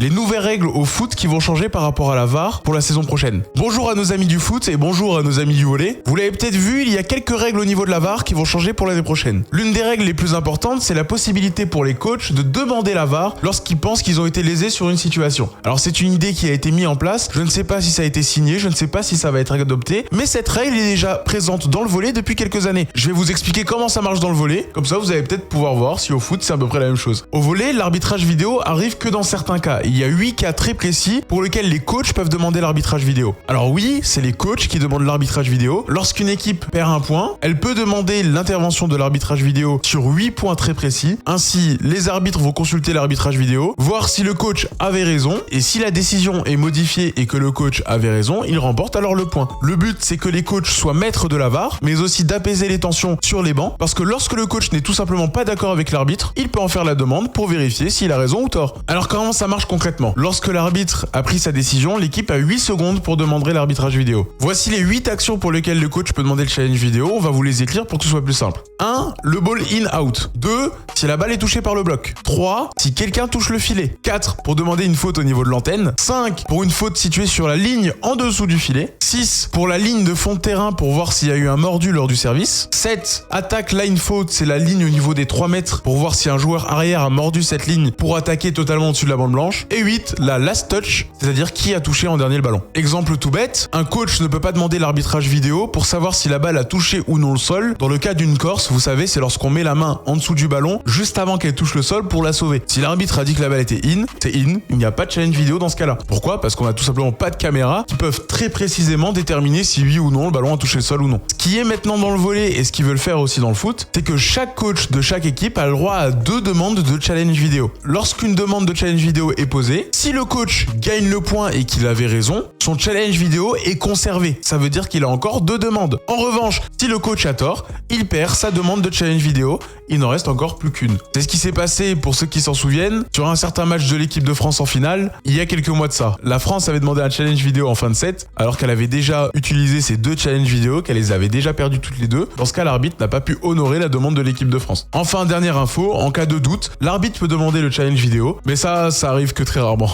les nouvelles règles au foot qui vont changer par rapport à la VAR pour la saison prochaine. Bonjour à nos amis du foot et bonjour à nos amis du volley. Vous l'avez peut-être vu, il y a quelques règles au niveau de la VAR qui vont changer pour l'année prochaine. L'une des règles les plus importantes, c'est la possibilité pour les coachs de demander la VAR lorsqu'ils pensent qu'ils ont été lésés sur une situation. Alors c'est une idée qui a été mise en place, je ne sais pas si ça a été signé, je ne sais pas si ça va être adopté, mais cette règle est déjà présente dans le volley depuis quelques années. Je vais vous expliquer comment ça marche dans le volley, comme ça vous allez peut-être pouvoir voir si au foot c'est à peu près la même chose. Au volley, l'arbitrage vidéo arrive que dans certains cas. Il y a 8 cas très précis pour lesquels les coachs peuvent demander l'arbitrage vidéo. Alors oui, c'est les coachs qui demandent l'arbitrage vidéo. Lorsqu'une équipe perd un point, elle peut demander l'intervention de l'arbitrage vidéo sur 8 points très précis. Ainsi, les arbitres vont consulter l'arbitrage vidéo, voir si le coach avait raison, et si la décision est modifiée et que le coach avait raison, il remporte alors le point. Le but, c'est que les coachs soient maîtres de la VAR, mais aussi d'apaiser les tensions sur les bancs, parce que lorsque le coach n'est tout simplement pas d'accord avec l'arbitre, il peut en faire la demande pour vérifier s'il a raison ou tort. Alors comment ça marche concrètement? Lorsque l'arbitre a pris sa décision, l'équipe a 8 secondes pour demander l'arbitrage vidéo. Voici les 8 actions pour lesquelles le coach peut demander le challenge vidéo, on va vous les écrire pour que ce soit plus simple. 1. Le ball in-out. 2. Si la balle est touchée par le bloc. 3. Si quelqu'un touche le filet. 4. Pour demander une faute au niveau de l'antenne. 5. Pour une faute située sur la ligne en dessous du filet. 6. Pour la ligne de fond de terrain pour voir s'il y a eu un mordu lors du service. 7. Attaque line faute, c'est la ligne au niveau des 3 mètres pour voir si un joueur arrière a mordu cette ligne pour attaquer totalement au-dessus de la bande blanche. Et 8. La last touch, c'est-à-dire qui a touché en dernier le ballon. Exemple tout bête, un coach ne peut pas demander l'arbitrage vidéo pour savoir si la balle a touché ou non le sol. Dans le cas d'une corse, vous savez, c'est lorsqu'on met la main en dessous du ballon juste avant qu'elle touche le sol pour la sauver. Si l'arbitre a dit que la balle était in, c'est in, il n'y a pas de challenge vidéo dans ce cas-là. Pourquoi? Parce qu'on a tout simplement pas de caméra qui peuvent très précisément déterminer si oui ou non le ballon a touché le sol ou non. Ce qui est maintenant dans le volley et ce qu'ils veulent faire aussi dans le foot, c'est que chaque coach de chaque équipe a le droit à 2 demandes de challenge vidéo. Lorsqu'une demande de challenge vidéo est posée, si le coach gagne le point et qu'il avait raison, son challenge vidéo est conservé. Ça veut dire qu'il a encore 2 demandes. En revanche, si le coach a tort, il perd sa demande de challenge vidéo. Il n'en reste encore plus qu'une. C'est ce qui s'est passé, pour ceux qui s'en souviennent, sur un certain match de l'équipe de France en finale, il y a quelques mois de ça. La France avait demandé un challenge vidéo en fin de set, alors qu'elle avait déjà utilisé ces 2 challenges vidéo, qu'elle les avait déjà perdues toutes les 2. Dans ce cas, l'arbitre n'a pas pu honorer la demande de l'équipe de France. Enfin, dernière info, en cas de doute, l'arbitre peut demander le challenge vidéo, mais ça arrive que très rarement.